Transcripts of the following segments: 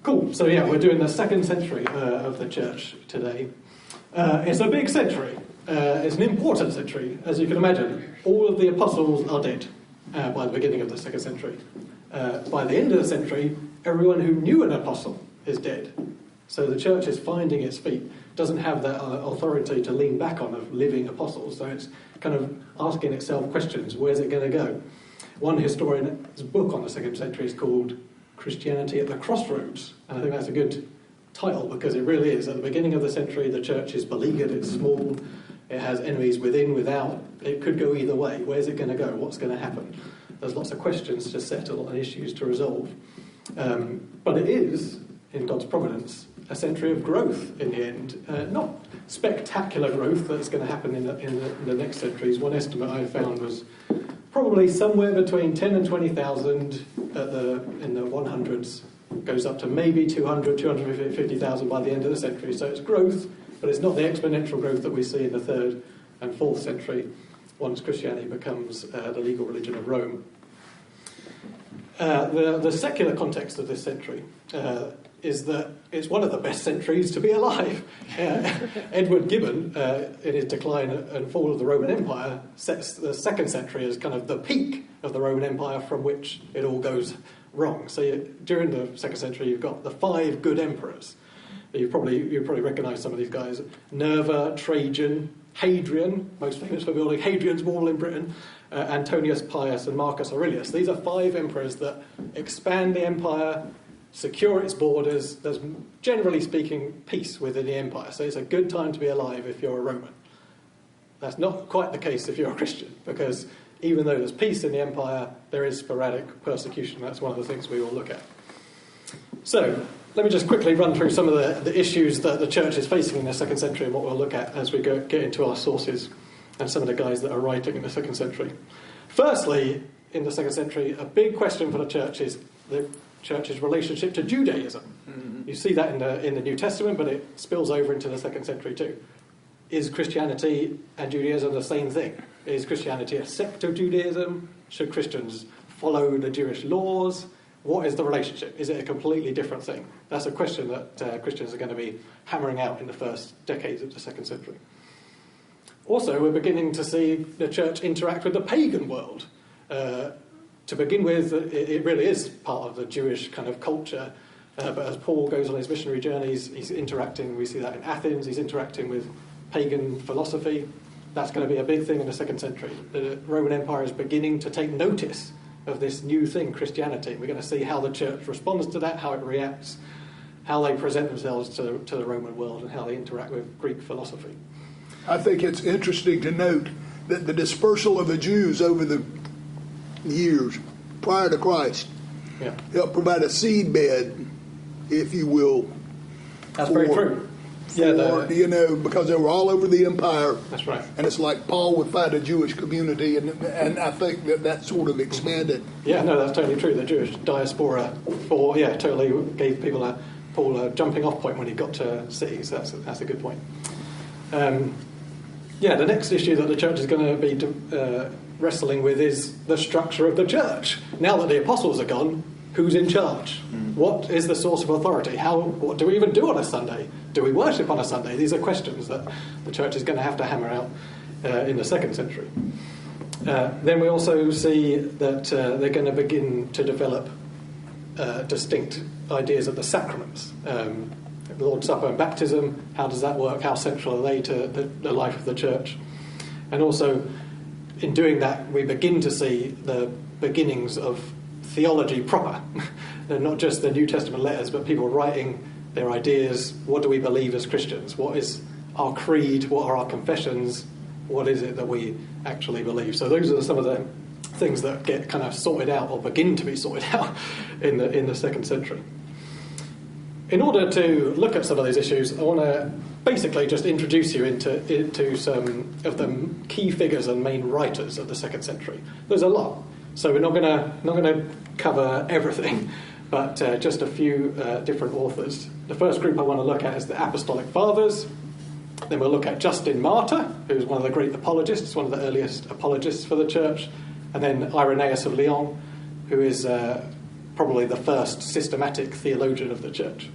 Cool. So yeah, we're doing the second century of the church today. It's a big century. It's an important century, as you can imagine. All of the apostles are dead by the beginning of the second century. By the end of the century, everyone who knew an apostle is dead. So the church is finding its feet, doesn't have that authority to lean back on of living apostles. So it's kind of asking itself questions. Where's it going to go? One historian's book on the second century is called Christianity at the Crossroads. And I think that's a good title because it really is. At the beginning of the century, the church is beleaguered, it's small, it has enemies within, without. It could go either way. Where's it going to go? What's going to happen? There's lots of questions to settle and issues to resolve. But it is, in God's providence, a century of growth in the end. Not spectacular growth that's going to happen in the next centuries. One estimate I found was probably somewhere between 10 and 20,000 in the 100s, goes up to maybe 200, 250,000 by the end of the century. So it's growth, but it's not the exponential growth that we see in the 3rd and 4th century once Christianity becomes the legal religion of Rome. The secular context of this century is that it's one of the best centuries to be alive. Edward Gibbon, in his Decline and Fall of the Roman Empire, sets the 2nd century as kind of the peak of the Roman Empire from which it all goes wrong. So during the 2nd century, you've got the 5 good emperors. You probably recognise some of these guys: Nerva, Trajan, Hadrian, most famous for building Hadrian's Wall in Britain, Antonius Pius and Marcus Aurelius. These are 5 emperors that expand the empire, secure its borders. There's, generally speaking, peace within the empire. So it's a good time to be alive if you're a Roman. That's not quite the case if you're a Christian, because even though there's peace in the empire, there is sporadic persecution. That's one of the things we will look at. So let me just quickly run through some of the issues that the church is facing in the 2nd century and what we'll look at as we get into our sources and some of the guys that are writing in the 2nd century. Firstly, in the 2nd century, a big question for the church is the church's relationship to Judaism. Mm-hmm. You see that in the New Testament, but it spills over into the 2nd century too. Is Christianity and Judaism the same thing? Is Christianity a sect of Judaism? Should Christians follow the Jewish laws? What is the relationship? Is it a completely different thing? That's a question that Christians are going to be hammering out in the first decades of the 2nd century. Also, we're beginning to see the church interact with the pagan world. To begin with, it really is part of the Jewish kind of culture. But as Paul goes on his missionary journeys, he's interacting, we see that in Athens, he's interacting with pagan philosophy. That's going to be a big thing in the 2nd century. The Roman Empire is beginning to take notice of this new thing, Christianity. We're going to see how the church responds to that, how it reacts, how they present themselves to the Roman world, and how they interact with Greek philosophy. I think it's interesting to note that the dispersal of the Jews over the years prior to Christ helped provide a seedbed, if you will. That's very true. Because they were all over the empire. That's right. And it's like Paul would find a Jewish community, and I think that sort of expanded. Yeah, no, that's totally true. The Jewish diaspora totally gave Paul a jumping off point when he got to cities. That's a good point. The next issue that the church is going to be wrestling with is the structure of the church. Now that the apostles are gone, who's in charge? What is the source of authority? What do we even do on a Sunday? Do we worship on a Sunday? These are questions that the church is going to have to hammer out in the 2nd century. Then we also see that they're going to begin to develop distinct ideas of the sacraments. The Lord's Supper and baptism, how does that work? How central are they to the life of the church? And also, in doing that, we begin to see the beginnings of theology proper. They're not just the New Testament letters, but people writing their ideas. What do we believe as Christians? What is our creed? What are our confessions? What is it that we actually believe? So those are some of the things that get kind of sorted out or begin to be sorted out in the 2nd century. In order to look at some of these issues, I want to basically just introduce you into some of the key figures and main writers of the 2nd century. There's a lot, so we're not going to cover everything, but just a few different authors. The first group I want to look at is the Apostolic Fathers. Then we'll look at Justin Martyr, who's one of the great apologists, one of the earliest apologists for the church, and then Irenaeus of Lyon, who is probably the first systematic theologian of the church.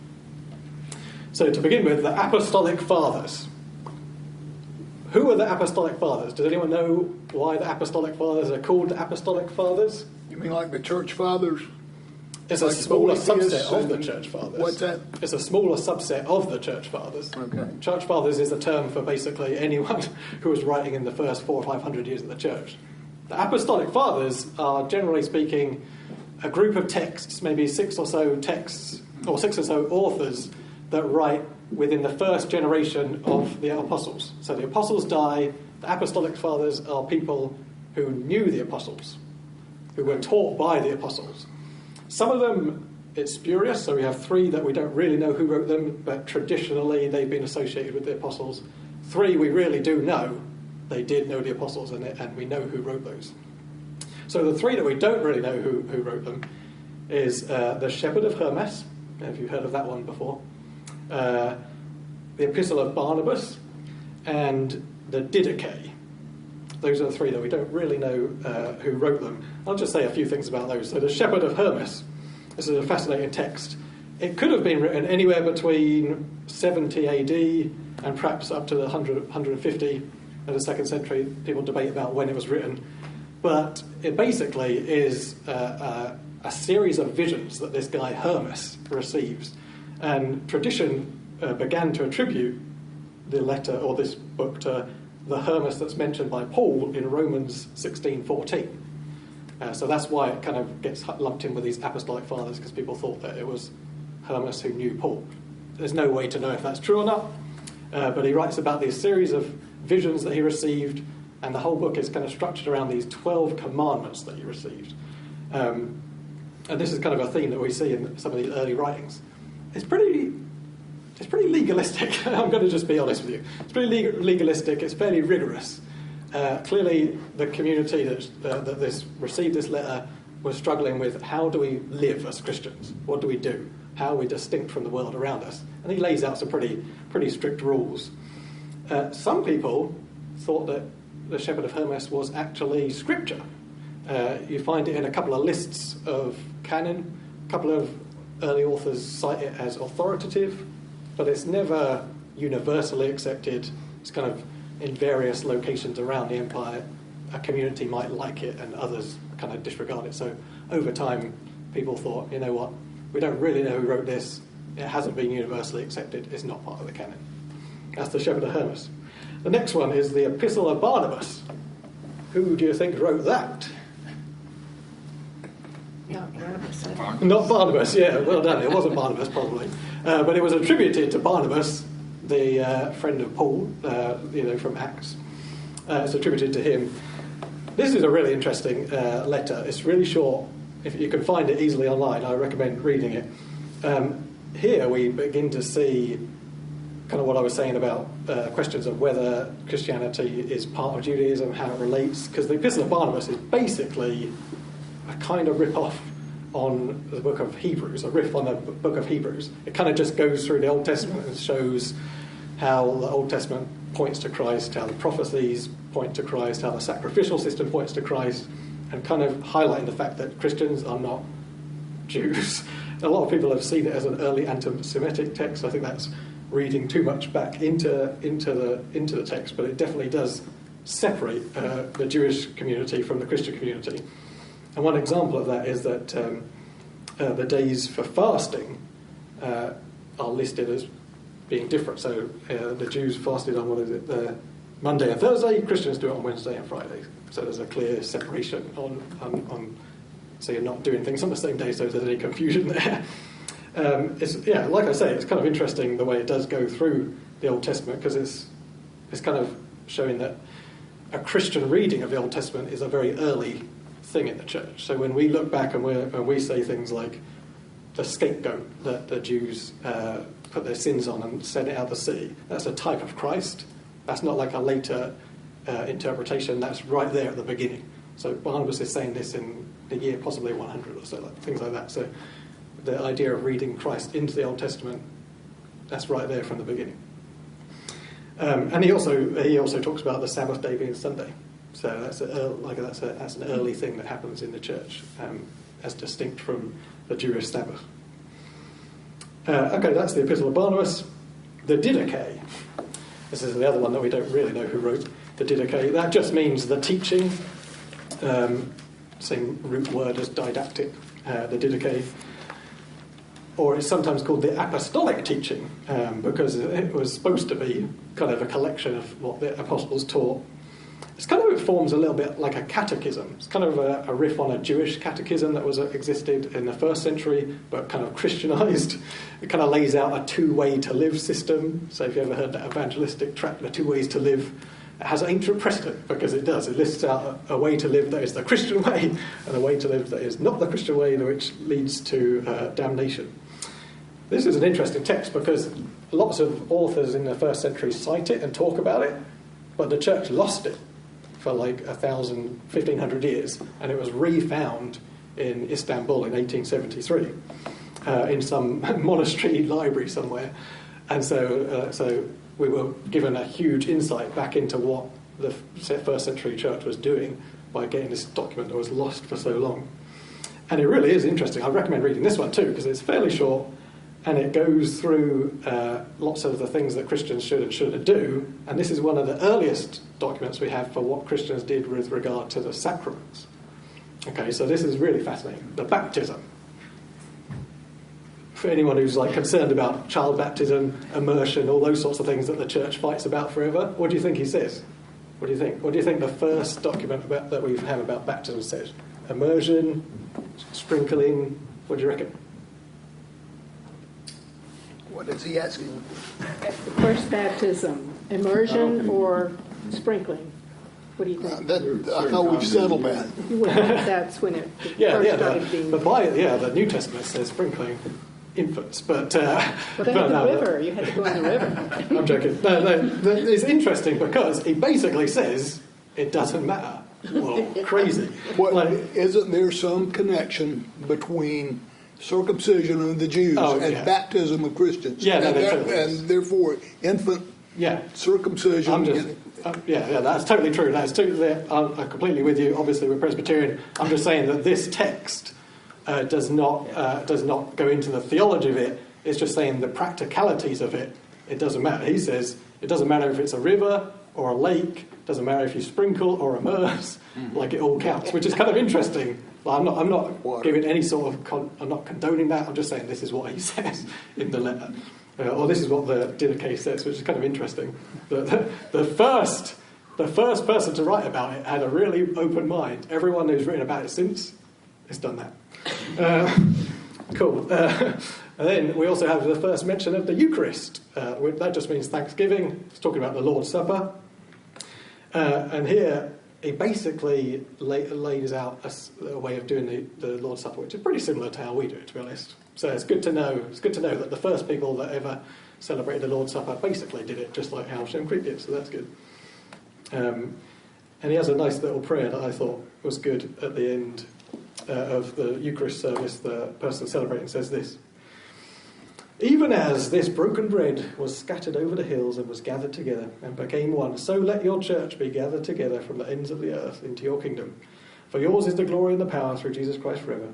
So to begin with, the Apostolic Fathers. Who are the Apostolic Fathers? Does anyone know why the Apostolic Fathers are called the Apostolic Fathers? You mean like the Church Fathers? It's like a smaller subset of the Church Fathers. What's that? It's a smaller subset of the Church Fathers. Okay. Church Fathers is a term for basically anyone who was writing in the first 400 or 500 years of the Church. The Apostolic Fathers are, generally speaking, a group of texts, maybe 6 or so texts, or 6 or so authors that write within the first generation of the apostles. So the apostles die, the Apostolic Fathers are people who knew the apostles, who were taught by the apostles. Some of them, it's spurious, so we have 3 that we don't really know who wrote them, but traditionally they've been associated with the apostles. 3 we really do know. They did know the apostles, and we know who wrote those. So the 3 that we don't really know who wrote them is the Shepherd of Hermas, if you've heard of that one before, the Epistle of Barnabas, and the Didache. Those are the 3 that we don't really know who wrote them. I'll just say a few things about those. So the Shepherd of Hermas, this is a fascinating text. It could have been written anywhere between 70 AD and perhaps up to the 150 of the 2nd century. People debate about when it was written. But it basically is a series of visions that this guy Hermas receives. And tradition began to attribute the letter or this book to the Hermas that's mentioned by Paul in Romans 16:14. So that's why it kind of gets lumped in with these Apostolic Fathers, because people thought that it was Hermas who knew Paul. There's no way to know if that's true or not, but he writes about these series of visions that he received, and the whole book is kind of structured around these 12 commandments that he received. And this is kind of a theme that we see in some of the early writings. It's pretty legalistic. I'm going to just be honest with you. It's pretty legalistic. It's fairly rigorous. Clearly, the community that received this letter was struggling with, how do we live as Christians? What do we do? How are we distinct from the world around us? And he lays out some pretty strict rules. Some people thought that the Shepherd of Hermas was actually scripture. You find it in a couple of lists of canon. A couple of early authors cite it as authoritative, but it's never universally accepted. It's kind of in various locations around the empire. A community might like it and others kind of disregard it. So over time, people thought, you know what, we don't really know who wrote this. It hasn't been universally accepted. It's not part of the canon. That's the Shepherd of Hermas. The next one is the Epistle of Barnabas. Who do you think wrote that? Not Barnabas, yeah, well done. It wasn't Barnabas, probably. But it was attributed to Barnabas, the friend of Paul, from Acts. It's attributed to him. This is a really interesting letter. It's really short. If you can find it easily online, I recommend reading it. Here we begin to see kind of what I was saying about questions of whether Christianity is part of Judaism, how it relates, because the Epistle of Barnabas is basically a kind of rip-off on the book of Hebrews, a riff on the book of Hebrews. It kind of just goes through the Old Testament and shows how the Old Testament points to Christ, how the prophecies point to Christ, how the sacrificial system points to Christ, and kind of highlighting the fact that Christians are not Jews. A lot of people have seen it as an early anti-Semitic text. I think that's reading too much back into the text, but it definitely does separate the Jewish community from the Christian community. And one example of that is that the days for fasting are listed as being different. So the Jews fasted on Monday and Thursday. Christians do it on Wednesday and Friday. So there's a clear separation on so you're not doing things on the same day. So if there's any confusion there, like I say, it's kind of interesting the way it does go through the Old Testament, because it's kind of showing that a Christian reading of the Old Testament is a very early thing in the church. So when we look back and we say things like the scapegoat that the Jews put their sins on and sent it out the sea, that's a type of Christ. That's not like a later interpretation. That's right there at the beginning. So Barnabas is saying this in the year possibly 100 or so, things like that. So the idea of reading Christ into the Old Testament, that's right there from the beginning. And he also talks about the Sabbath day being Sunday. So that's an early thing that happens in the church, as distinct from the Jewish Sabbath. Okay, that's the Epistle of Barnabas. The Didache. This is the other one that we don't really know who wrote. The Didache. That just means the teaching. Same root word as didactic. The Didache. Or it's sometimes called the apostolic teaching, because it was supposed to be kind of a collection of what the apostles taught. It forms a little bit like a catechism. It's kind of a riff on a Jewish catechism that existed in the first century, but kind of Christianized. It kind of lays out a two-way to live system. So if you ever heard that evangelistic tract, The Two Ways to Live, it has ancient precedent because it does. It lists out a way to live that is the Christian way and a way to live that is not the Christian way, which leads to damnation. This is an interesting text because lots of authors in the first century cite it and talk about it, but the church lost it for like 1,500 years, and it was refound in Istanbul in 1873 in some monastery library somewhere. And so we were given a huge insight back into what the first century church was doing by getting this document that was lost for so long. And it really is interesting. I recommend reading this one too, because it's fairly short, and it goes through lots of the things that Christians should and shouldn't do. And this is one of the earliest documents we have for what Christians did with regard to the sacraments. Okay, so this is really fascinating. The baptism. For anyone who's concerned about child baptism, immersion, all those sorts of things that the church fights about forever, what do you think he says? What do you think? What do you think the first document that we have about baptism says? Immersion, sprinkling, what do you reckon? What is he asking? First baptism, immersion or sprinkling? What do you think? I thought we've settled that. That's when it first started being... But the New Testament says sprinkling infants, but... Well, they had the river. You had to go in the river. I'm joking. No, it's interesting because he basically says it doesn't matter. Well, crazy. Isn't there some connection between circumcision of the Jews and baptism of Christians? Yeah, and therefore infant circumcision. That's totally true. I'm completely with you. Obviously, we're Presbyterian. I'm just saying that this text does not go into the theology of it. It's just saying the practicalities of it. It doesn't matter. He says it doesn't matter if it's a river or a lake. It doesn't matter if you sprinkle or immerse. It all counts, which is kind of interesting. I'm not giving any sort of. I'm not condoning that. I'm just saying this is what he says in the letter, or this is what the Didache says, which is kind of interesting. The first person to write about it had a really open mind. Everyone who's written about it since has done that. Cool. And then we also have the first mention of the Eucharist. That just means Thanksgiving. It's talking about the Lord's Supper, and here. He basically lays out a way of doing the Lord's Supper, which is pretty similar to how we do it, to be honest. So it's good to know. It's good to know that the first people that ever celebrated the Lord's Supper basically did it just like Halsham Creek did. So that's good. And he has a nice little prayer that I thought was good at the end of the Eucharist service. The person celebrating says this: "Even as this broken bread was scattered over the hills and was gathered together and became one, so let your church be gathered together from the ends of the earth into your kingdom. For yours is the glory and the power through Jesus Christ forever."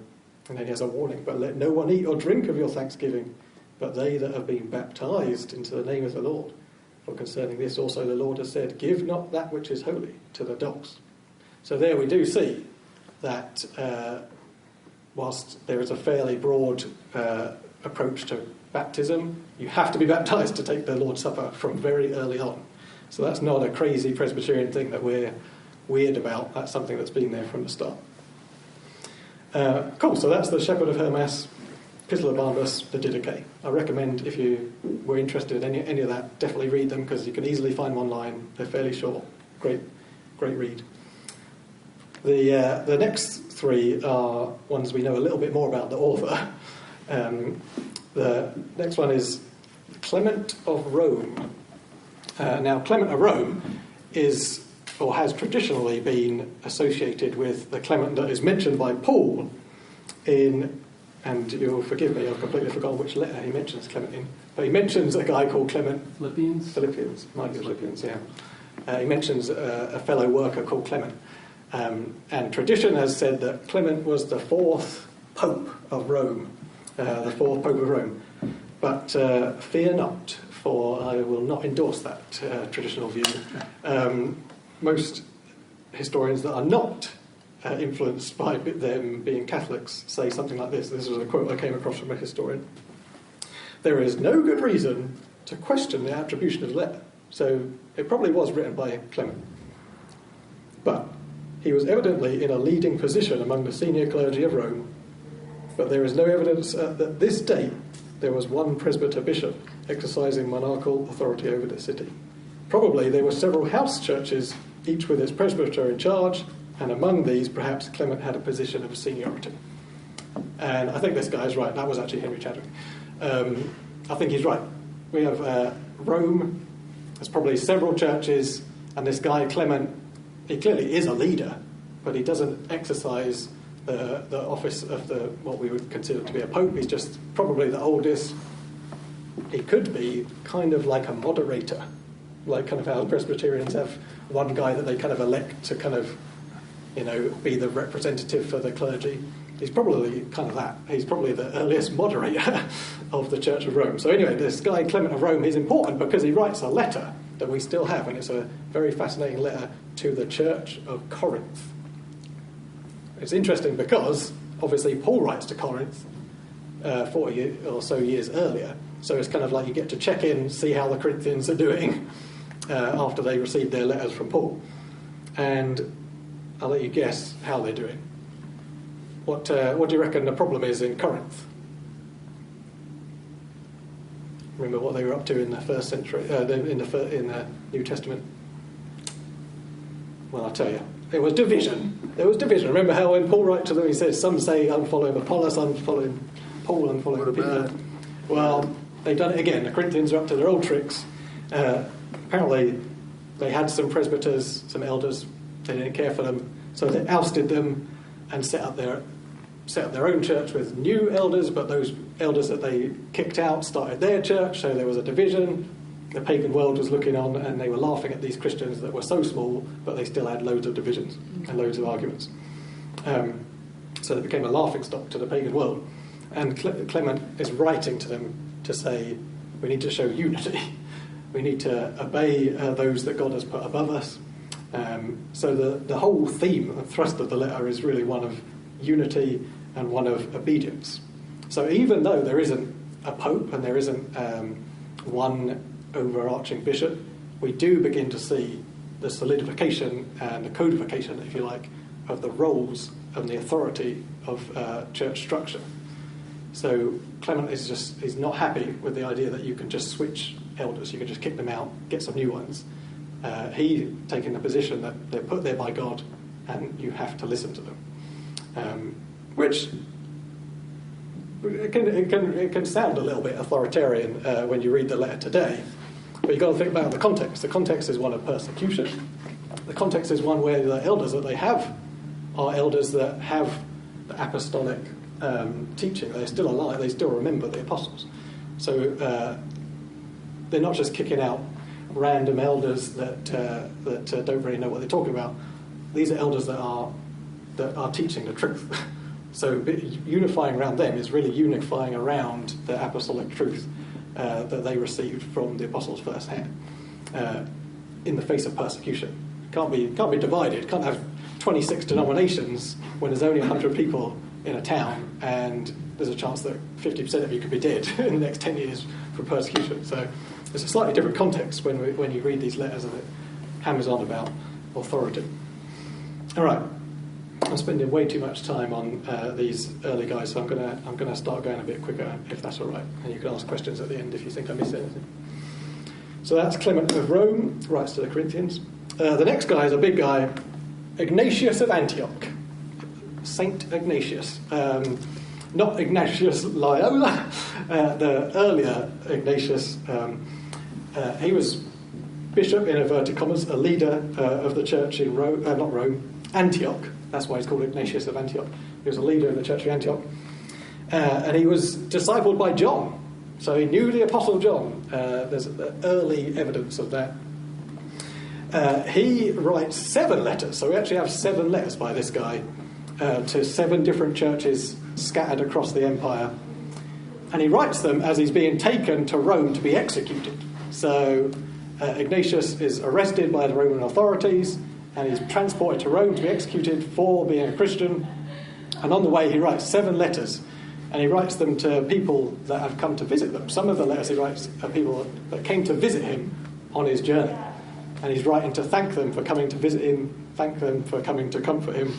And then he has a warning: "But let no one eat or drink of your thanksgiving, but they that have been baptized into the name of the Lord. For concerning this also the Lord has said, give not that which is holy to the dogs." So there we do see that whilst there is a fairly broad approach to baptism, you have to be baptized to take the Lord's Supper from very early on. So that's not a crazy Presbyterian thing that we're weird about. That's something that's been there from the start. Cool, so that's the Shepherd of Hermas, Epistle of Barnabas, the Didache. I recommend, if you were interested in any of that, definitely read them, because you can easily find them online. They're fairly short. Great read. The next three are ones we know a little bit more about the author. The next one is Clement of Rome. Now, Clement of Rome is, or has traditionally been, associated with the Clement that is mentioned by Paul in, and you'll forgive me, I've completely forgotten which letter he mentions Clement in, but he mentions a guy called Clement. Philippians, might be Philippians, yeah. He mentions a fellow worker called Clement. And tradition has said that Clement was the fourth pope of Rome, the fourth Pope of Rome. But fear not, for I will not endorse that traditional view. Most historians that are not influenced by them being Catholics say something like this. This was a quote I came across from a historian. There is no good reason to question the attribution of the letter. So it probably was written by Clement. But he was evidently in a leading position among the senior clergy of Rome. But there is no evidence that this date there was one presbyter bishop exercising monarchical authority over the city. Probably there were several house churches, each with its presbyter in charge, and among these perhaps Clement had a position of seniority. And I think this guy is right. That was actually Henry Chadwick. I think he's right. We have Rome, there's probably several churches, and this guy Clement, he clearly is a leader, but he doesn't exercise the office of what we would consider to be a pope. He's just probably the oldest. He could be kind of like a moderator, like kind of how Presbyterians have one guy that they kind of elect to kind of, be the representative for the clergy. He's probably kind of that. He's probably the earliest moderator of the Church of Rome. So anyway, this guy Clement of Rome is important because he writes a letter that we still have, and it's a very fascinating letter to the Church of Corinth. It's interesting because, obviously, Paul writes to Corinth 40 or so years earlier. So it's kind of like you get to check in, see how the Corinthians are doing after they received their letters from Paul. And I'll let you guess how they're doing. What do you reckon the problem is in Corinth? Remember what they were up to in the first century, in the New Testament? Well, I'll tell you. It was division. There was division. Remember how when Paul writes to them, he says, some say, I'm following Apollos, I'm following Paul, I'm following Peter. Well, they've done it again. The Corinthians are up to their old tricks. Apparently, they had some presbyters, some elders. They didn't care for them, so they ousted them and set up their own church with new elders, but those elders that they kicked out started their church, so there was a division. The pagan world was looking on, and they were laughing at these Christians that were so small, but they still had loads of divisions and loads of arguments. So it became a laughingstock to the pagan world. And Clement is writing to them to say, we need to show unity. We need to obey those that God has put above us. So the whole theme and thrust of the letter is really one of unity and one of obedience. So even though there isn't a pope and there isn't one overarching bishop, we do begin to see the solidification and the codification, if you like, of the roles and the authority of church structure. So Clement is not happy with the idea that you can just switch elders, you can just kick them out, get some new ones. He taking the position that they're put there by God and you have to listen to them. Which it can sound a little bit authoritarian when you read the letter today, but you've got to think about the context. The context is one of persecution. The context is one where the elders that they have are elders that have the apostolic teaching. They're still alive. They still remember the apostles. So they're not just kicking out random elders that don't really know what they're talking about. These are elders that are teaching the truth. So unifying around them is really unifying around the apostolic truth that they received from the apostles firsthand in the face of persecution. Can't be divided. Can't have 26 denominations when there's only 100 people in a town and there's a chance that 50% of you could be dead in the next 10 years from persecution. So it's a slightly different context when you read these letters and it hammers on about authority. All right. I'm spending way too much time on these early guys, so I'm gonna start going a bit quicker, if that's all right. And you can ask questions at the end if you think I missed anything. So that's Clement of Rome, writes to the Corinthians. The next guy is a big guy, Ignatius of Antioch. Saint Ignatius. Not Ignatius Loyola, the earlier Ignatius. He was bishop, in inverted commas, a leader of the church in Antioch. That's why he's called Ignatius of Antioch. He was a leader of the church of Antioch. And he was discipled by John. So he knew the Apostle John. There's early evidence of that. He writes 7 letters. So we actually have 7 letters by this guy to 7 different churches scattered across the empire. And he writes them as he's being taken to Rome to be executed. So Ignatius is arrested by the Roman authorities, and he's transported to Rome to be executed for being a Christian. And on the way, he writes 7 letters, and he writes them to people that have come to visit them. Some of the letters he writes are people that came to visit him on his journey. And he's writing to thank them for coming to visit him, thank them for coming to comfort him.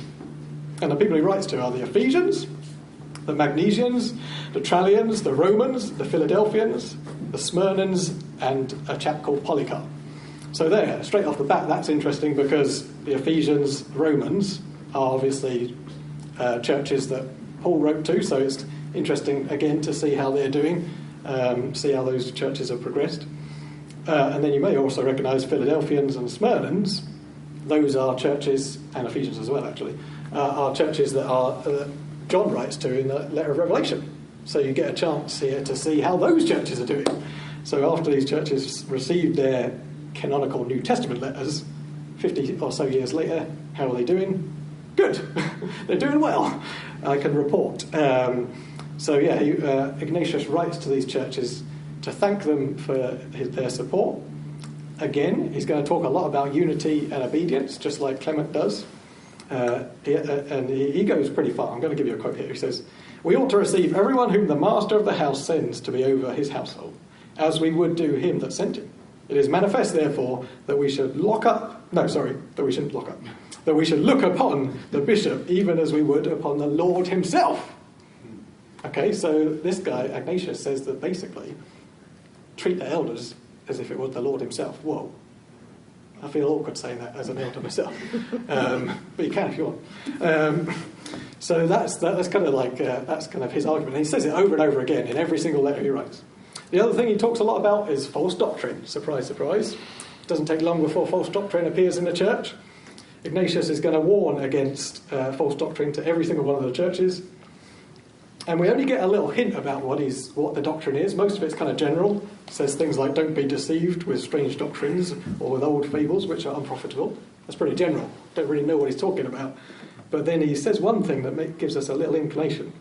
And the people he writes to are the Ephesians, the Magnesians, the Trallians, the Romans, the Philadelphians, the Smyrnans, and a chap called Polycarp. So there, straight off the bat, that's interesting because the Ephesians, Romans, are obviously churches that Paul wrote to, so it's interesting, again, to see how they're doing, see how those churches have progressed. And then you may also recognise Philadelphians and Smyrnans. Those are churches, and Ephesians as well, actually, are churches that John writes to in the letter of Revelation. So you get a chance here to see how those churches are doing. So after these churches received their canonical New Testament letters, 50 or so years later, how are they doing? Good. They're doing well, I can report. Ignatius writes to these churches to thank them for their support. Again, he's going to talk a lot about unity and obedience, just like Clement does. He goes pretty far. I'm going to give you a quote here. He says, "We ought to receive everyone whom the master of the house sends to be over his household, as we would do him that sent him. It is manifest, therefore, that we should look upon the bishop even as we would upon the Lord himself." Okay, so this guy, Ignatius, says that basically treat the elders as if it was the Lord himself. Whoa. I feel awkward saying that as an elder myself. But you can if you want. So that's kind of like, that's kind of his argument. And he says it over and over again in every single letter he writes. The other thing he talks a lot about is false doctrine. Surprise, surprise. It doesn't take long before false doctrine appears in the church. Ignatius is going to warn against false doctrine to every single one of the churches. And we only get a little hint about what the doctrine is. Most of it's kind of general. It says things like, don't be deceived with strange doctrines or with old fables, which are unprofitable. That's pretty general. Don't really know what he's talking about. But then he says one thing that gives us a little inclination.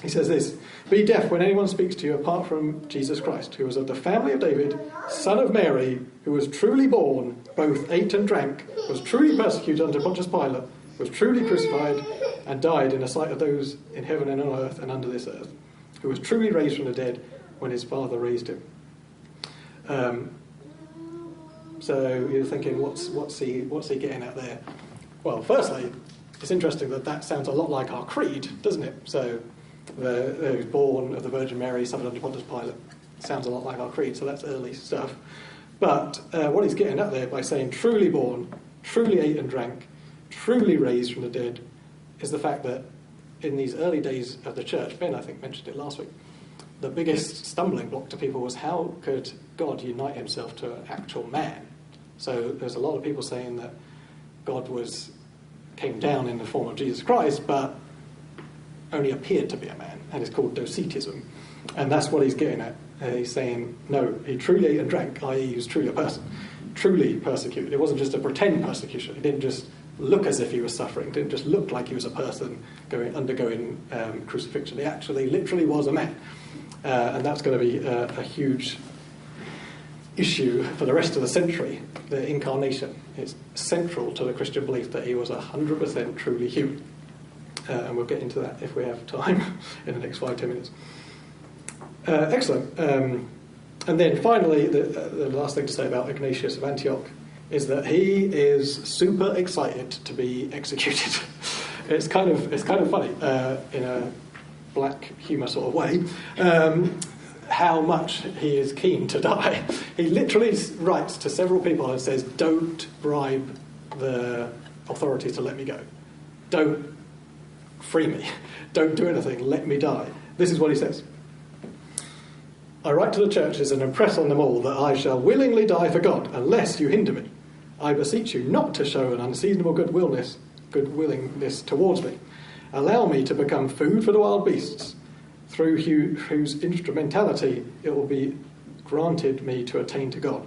He says this: "Be deaf when anyone speaks to you apart from Jesus Christ, who was of the family of David, son of Mary, who was truly born, both ate and drank, was truly persecuted under Pontius Pilate, was truly crucified, and died in the sight of those in heaven and on earth and under this earth, who was truly raised from the dead when his Father raised him." So you're thinking, what's he getting at there? Well, firstly, it's interesting that sounds a lot like our creed, doesn't it? So he was born of the Virgin Mary, suffered under Pontius Pilate. Sounds a lot like our creed, so that's early stuff. But what he's getting at there by saying truly born, truly ate and drank, truly raised from the dead, is the fact that in these early days of the church, Ben, I think, mentioned it last week, the biggest stumbling block to people was how could God unite himself to an actual man? So there's a lot of people saying that God came down in the form of Jesus Christ, but only appeared to be a man, and it's called docetism. And that's what he's getting at. He's saying, no, he truly ate and drank, i.e. he was truly a person, truly persecuted. It wasn't just a pretend persecution. It didn't just look as if he was suffering. It didn't just look like he was a person undergoing crucifixion. He actually literally was a man. And that's going to be a huge issue for the rest of the century, the incarnation. It's central to the Christian belief that he was 100% truly human. And we'll get into that if we have time in the next 5-10 minutes. Excellent. And then finally, the last thing to say about Ignatius of Antioch is that he is super excited to be executed. It's kind of funny in a black humour sort of way. How much he is keen to die. He literally writes to several people and says, "Don't bribe the authorities to let me go. Don't free me. Don't do anything. Let me die." This is what he says: "I write to the churches and impress on them all that I shall willingly die for God, unless you hinder me. I beseech you not to show an unseasonable good willingness towards me. Allow me to become food for the wild beasts, through whose instrumentality it will be granted me to attain to God."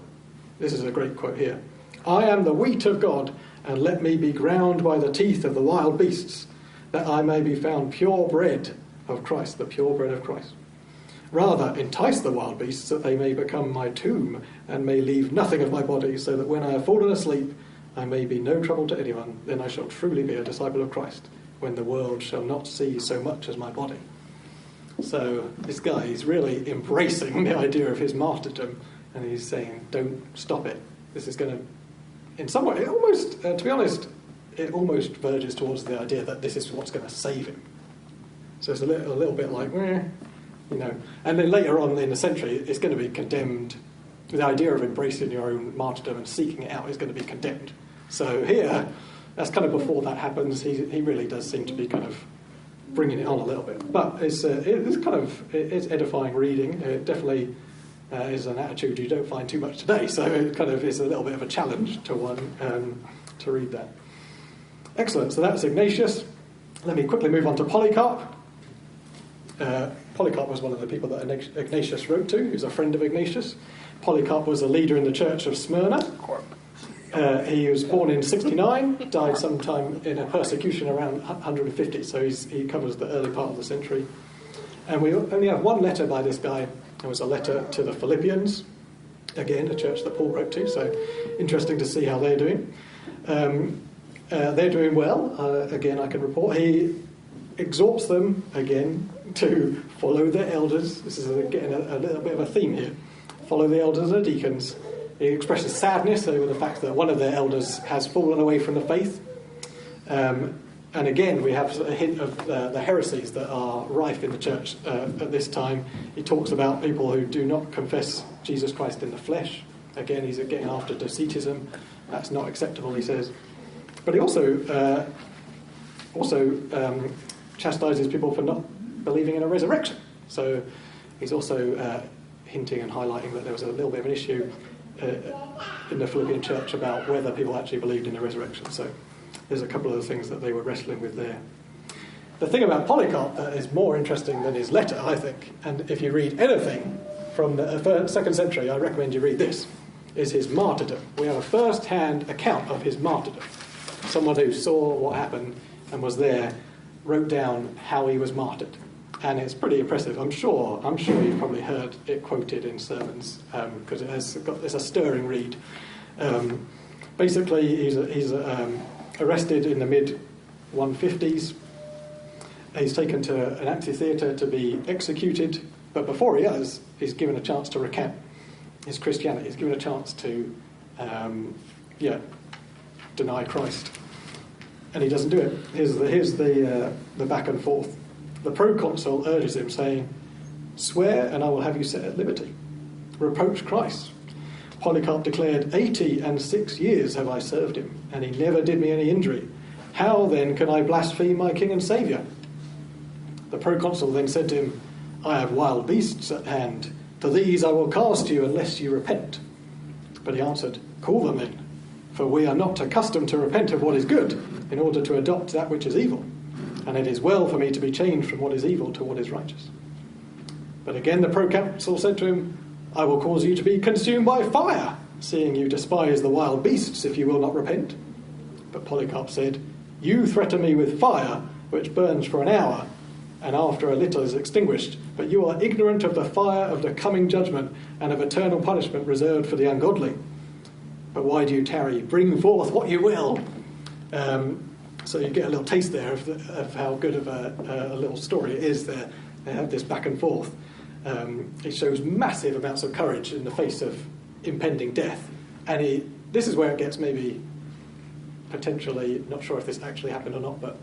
This is a great quote here. "I am the wheat of God, and let me be ground by the teeth of the wild beasts. that I may be found pure bread of Christ, the pure bread of Christ. Rather, entice the wild beasts that they may become my tomb and may leave nothing of my body, so that when I have fallen asleep, I may be no trouble to anyone. Then I shall truly be a disciple of Christ, when the world shall not see so much as my body. So this guy is really embracing the idea of his martyrdom, and he's saying, don't stop it. This is going to, in some way, it almost, to be honest, it almost verges towards the idea that this is what's going to save him. So it's a little bit like, you know. And then later on in the century, it's going to be condemned. The idea of embracing your own martyrdom and seeking it out is going to be condemned. So here, that's kind of before that happens. He really does seem to be kind of bringing it on a little bit. But it's edifying reading. It definitely is an attitude you don't find too much today. So it kind of is a little bit of a challenge to one to read that. Excellent. So that's Ignatius. Let me quickly move on to Polycarp. Polycarp was one of the people that Ignatius wrote to. He was a friend of Ignatius. Polycarp was a leader in the church of Smyrna. He was born in 69, died sometime in a persecution around 150, so he covers the early part of the century. And we only have one letter by this guy. It was a letter to the Philippians, again, a church that Paul wrote to, so interesting to see how they're doing. They're doing well, again, I can report. He exhorts them, again, to follow their elders. This is, again, a little bit of a theme here. Follow the elders and the deacons. He expresses sadness over the fact that one of their elders has fallen away from the faith. And again, we have a hint of the heresies that are rife in the church at this time. He talks about people who do not confess Jesus Christ in the flesh. Again, he's getting after Docetism. That's not acceptable, he says. But he also chastises people for not believing in a resurrection. So he's also hinting and highlighting that there was a little bit of an issue in the Philippian church about whether people actually believed in the resurrection. So there's a couple of the things that they were wrestling with there. The thing about Polycarp that is more interesting than his letter, I think, and if you read anything from the second century, I recommend you read this, is his martyrdom. We have a first-hand account of his martyrdom. Someone who saw what happened and was there wrote down how he was martyred. And it's pretty impressive. I'm sure you've probably heard it quoted in sermons, because it's a stirring read. Basically, he's arrested in the mid-150s. He's taken to an amphitheatre to be executed, but before he is, he's given a chance to recant his Christianity. He's given a chance to, deny Christ, and he doesn't do it. Here's the back and forth. The proconsul urges him, saying, "Swear, and I will have you set at liberty. Reproach Christ." Polycarp declared, 86 years have I served him, and he never did me any injury. How, then, can I blaspheme my king and saviour? The proconsul then said to him, "I have wild beasts at hand. To these I will cast you unless you repent." But he answered, "Call them in, for we are not accustomed to repent of what is good, in order to adopt that which is evil. And it is well for me to be changed from what is evil to what is righteous." But again the proconsul said to him, "I will cause you to be consumed by fire, seeing you despise the wild beasts, if you will not repent." But Polycarp said, "You threaten me with fire, which burns for an hour, and after a little is extinguished. But you are ignorant of the fire of the coming judgment, and of eternal punishment reserved for the ungodly. But why do you tarry? Bring forth what you will." So you get a little taste there of how good of a little story it is there. They have this back and forth. It shows massive amounts of courage in the face of impending death. And this is where it gets maybe potentially, not sure if this actually happened or not, but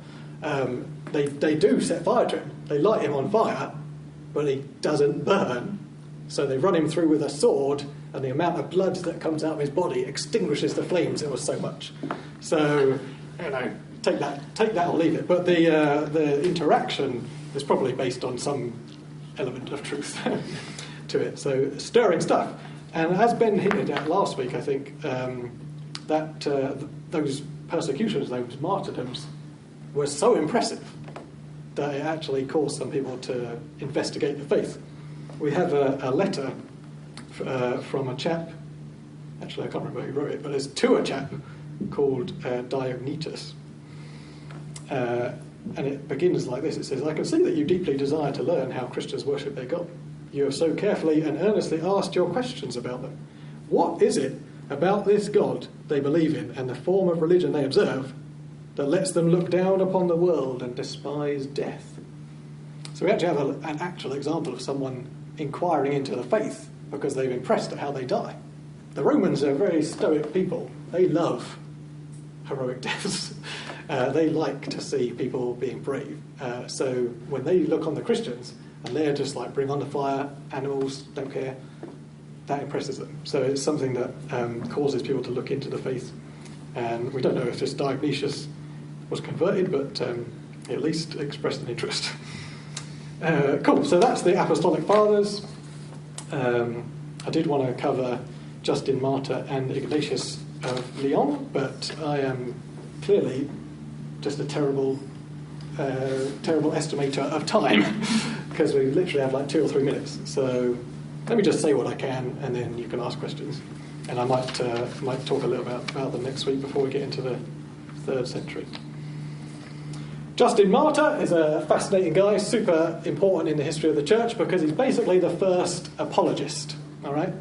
they do set fire to him. They light him on fire, but he doesn't burn. So they run him through with a sword, and the amount of blood that comes out of his body extinguishes the flames. It was so much. So, take that or leave it. But the interaction is probably based on some element of truth to it. So stirring stuff. And as Ben hinted at last week, I think, that those persecutions, those martyrdoms, were so impressive that it actually caused some people to investigate the faith. We have a letter from a chap, actually I can't remember who wrote it, but it's to a chap called Diognetus. And it begins like this. It says, "I can see that you deeply desire to learn how Christians worship their God. You have so carefully and earnestly asked your questions about them. What is it about this God they believe in and the form of religion they observe that lets them look down upon the world and despise death?" So we actually have an actual example of someone inquiring into the faith because they've impressed at how they die. The Romans are very stoic people. They love heroic deaths. They like to see people being brave. So when they look on the Christians and they're just like, bring on the fire, animals, don't care, that impresses them. So it's something that causes people to look into the faith. And we don't know if this Dionysius was converted, but he at least expressed an interest. Cool, so that's the Apostolic Fathers. I did want to cover Justin Martyr and Ignatius of Lyon, but I am clearly just a terrible estimator of time because we literally have like 2 or 3 minutes. So let me just say what I can, and then you can ask questions. And I might talk a little about them next week before we get into the 3rd century. Justin Martyr is a fascinating guy, super important in the history of the church because he's basically the first apologist. All right,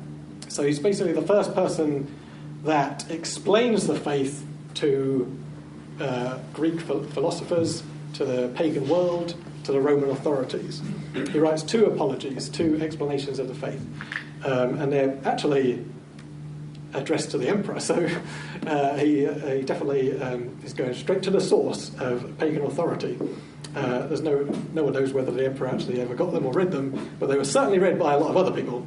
so he's basically the first person that explains the faith to Greek philosophers, to the pagan world, to the Roman authorities. He writes 2 apologies, 2 explanations of the faith, and they're actually addressed to the emperor. So he definitely is going straight to the source of pagan authority. There's no one knows whether the emperor actually ever got them or read them, but they were certainly read by a lot of other people.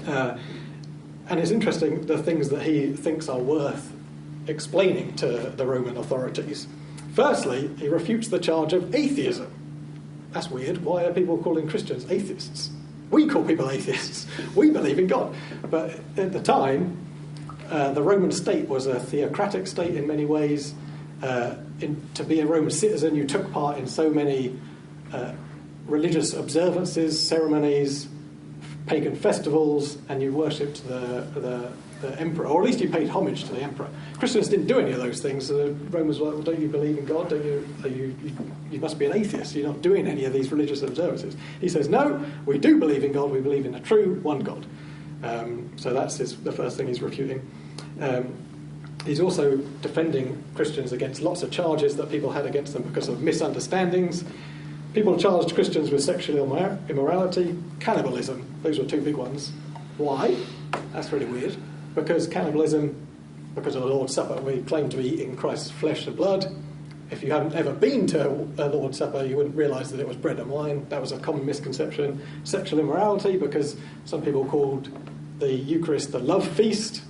And it's interesting the things that he thinks are worth explaining to the Roman authorities. Firstly, he refutes the charge of atheism. That's weird. Why are people calling Christians atheists? We call people atheists. We believe in God. But at the time, the Roman state was a theocratic state in many ways. To be a Roman citizen, you took part in so many religious observances, ceremonies, pagan festivals, and you worshipped the emperor, or at least you paid homage to the emperor. Christians didn't do any of those things. So the Romans were like, well, don't you believe in God? Don't you must be an atheist. You're not doing any of these religious observances. He says, no, we do believe in God. We believe in a true one God. So that's the first thing he's refuting. He's also defending Christians against lots of charges that people had against them because of misunderstandings. People charged Christians with sexual immorality, cannibalism. Those were 2 big ones. Why? That's really weird. Because cannibalism, because of the Lord's Supper, we claim to be eating Christ's flesh and blood. If you hadn't ever been to a Lord's Supper, you wouldn't realise that it was bread and wine. That was a common misconception. Sexual immorality, because some people called the Eucharist the love feast.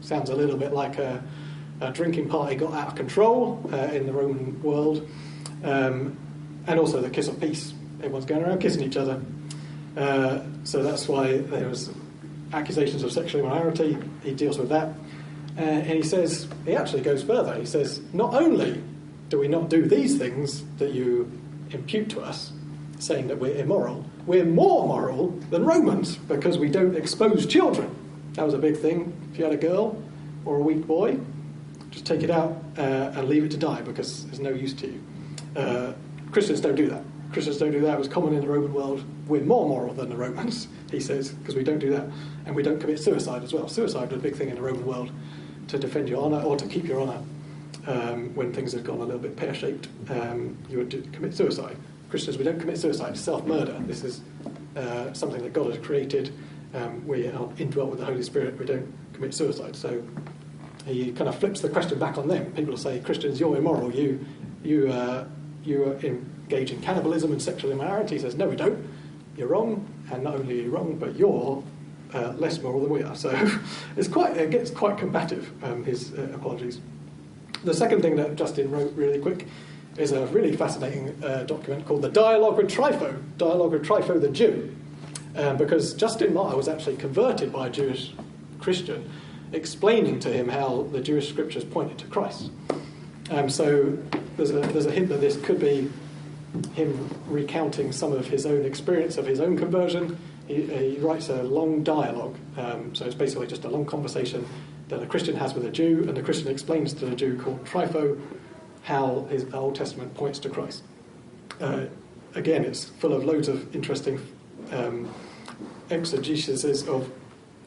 Sounds a little bit like a drinking party got out of control in the Roman world. And also the kiss of peace. Everyone's going around kissing each other. So that's why there was accusations of sexual immorality. He deals with that. And he says, he actually goes further. He says, not only do we not do these things that you impute to us, saying that we're immoral, we're more moral than Romans because we don't expose children. That was a big thing. If you had a girl or a weak boy, just take it out and leave it to die because there's no use to you. Christians don't do that. Christians don't do that. It was common in the Roman world. We're more moral than the Romans, he says, because we don't do that. And we don't commit suicide as well. Suicide was a big thing in the Roman world to defend your honour or to keep your honour. When things had gone a little bit pear-shaped, you would commit suicide. Christians, we don't commit suicide. It's self-murder. This is something that God has created. We are indwelt with the Holy Spirit. We don't commit suicide. So he kind of flips the question back on them. People will say, Christians, you're immoral. You engage in cannibalism and sexual immorality. He says, no, we don't. You're wrong. And not only are you wrong, but you're less moral than we are. So it gets quite combative, his apologies. The second thing that Justin wrote really quick is a really fascinating document called the Dialogue with Trypho the Jew, because Justin Martyr was actually converted by a Jewish Christian, explaining to him how the Jewish scriptures pointed to Christ. So there's a hint that this could be him recounting some of his own experience of his own conversion. He writes a long dialogue, so it's basically just a long conversation that a Christian has with a Jew, and the Christian explains to the Jew called Trypho how his Old Testament points to Christ. Again, it's full of loads of interesting exegesis of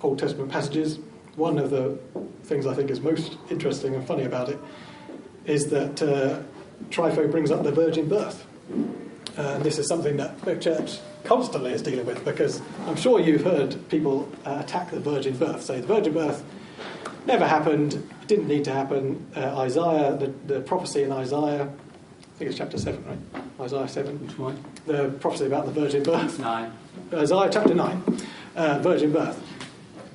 Old Testament passages. One of the things I think is most interesting and funny about it is that Trypho brings up the virgin birth. And this is something that the church constantly is dealing with, because I'm sure you've heard people attack the virgin birth, say the virgin birth never happened, it didn't need to happen. Isaiah, the prophecy in Isaiah, I think it's chapter 7, right? Isaiah 7. Which one? The prophecy about the virgin birth. 9. Isaiah chapter 9, virgin birth.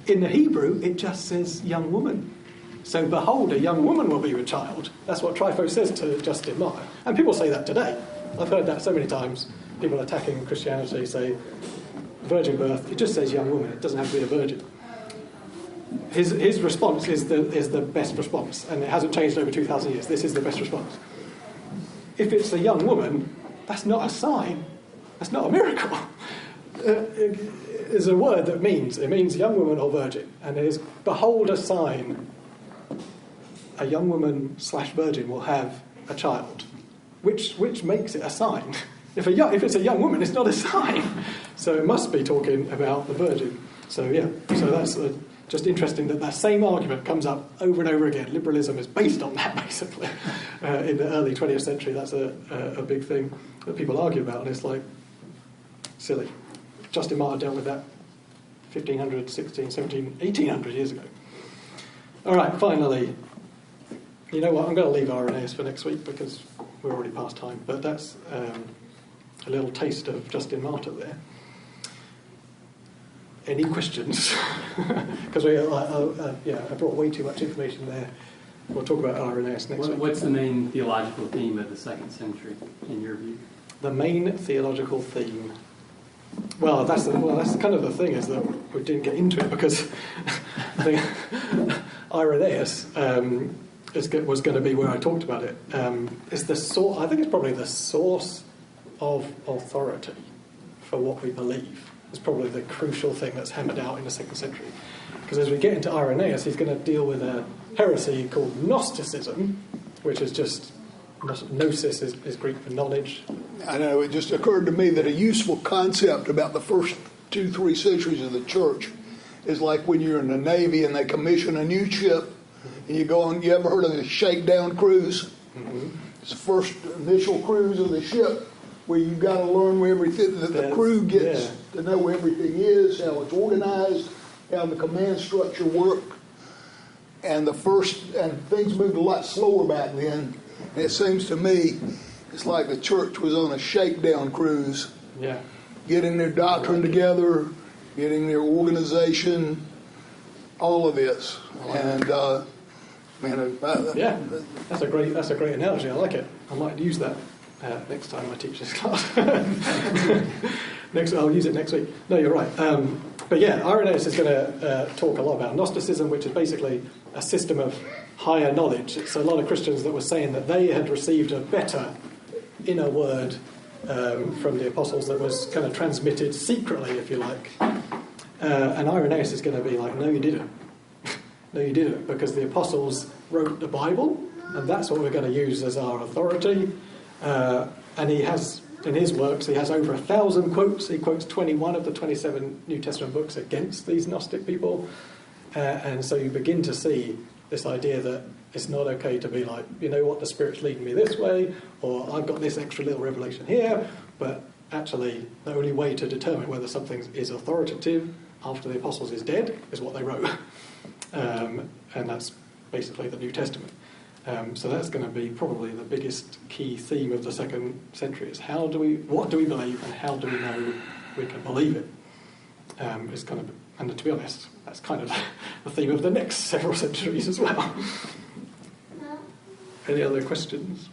In the Hebrew, it just says young woman. So, behold, a young woman will be with child. That's what Trypho says to Justin Martyr. And people say that today. I've heard that so many times. People attacking Christianity say, virgin birth, it just says young woman. It doesn't have to be a virgin. His response is the best response, and it hasn't changed over 2,000 years. This is the best response. If it's a young woman, that's not a sign. That's not a miracle. It is a word that means young woman or virgin, and it is, behold a sign. A young woman / virgin will have a child, which makes it a sign. If it's a young woman, it's not a sign. So it must be talking about the virgin. So that's just interesting that same argument comes up over and over again. Liberalism is based on that, basically. In the early 20th century, that's a big thing that people argue about, and it's like, silly. Justin Martyr dealt with that 1500, 16, 17, 1800 years ago. All right, finally, you know what, I'm going to leave Irenaeus for next week because we're already past time, but that's a little taste of Justin Martyr there. Any questions? Because I brought way too much information there. We'll talk about Irenaeus next week. What's the main theological theme of the 2nd century, in your view? The main theological theme. Well, that's kind of the thing, is that we didn't get into it because I think Irenaeus was going to be where I talked about it. It's I think it's probably the source of authority for what we believe. It's probably the crucial thing that's hammered out in the 2nd century. Because as we get into Irenaeus, he's going to deal with a heresy called Gnosticism, which is just, gnosis is Greek for knowledge. I know, it just occurred to me that a useful concept about the first 2-3 centuries of the church is like when you're in the Navy and they commission a new ship, and you go on, you ever heard of the shakedown cruise? Mm-hmm. It's the first initial cruise of the ship, where you've got to learn where everything that the crew gets to know where everything is, how it's organized, how the command structure works. And things moved a lot slower back then. And it seems to me it's like the church was on a shakedown cruise. Yeah. Getting their doctrine together, getting their organization, all of this. And that's a great analogy. I like it. I might use that next time I teach this class. I'll use it next week. No, you're right. But yeah, Irenaeus is going to talk a lot about Gnosticism, which is basically a system of higher knowledge. It's a lot of Christians that were saying that they had received a better inner word from the apostles that was kind of transmitted secretly, if you like. And Irenaeus is going to be like, no, you didn't. No, you didn't, because the apostles wrote the Bible, and that's what we're going to use as our authority. And he has, in his works, he has over 1,000 quotes. He quotes 21 of the 27 New Testament books against these Gnostic people. And so you begin to see this idea that it's not okay to be like, you know what, the Spirit's leading me this way, or I've got this extra little revelation here, but actually the only way to determine whether something is authoritative after the apostles is dead is what they wrote. And that's basically the New Testament. So that's going to be probably the biggest key theme of the 2nd century, is what do we believe and how do we know we can believe it? It's kind of, and to be honest, that's kind of the theme of the next several centuries as well. Any other questions?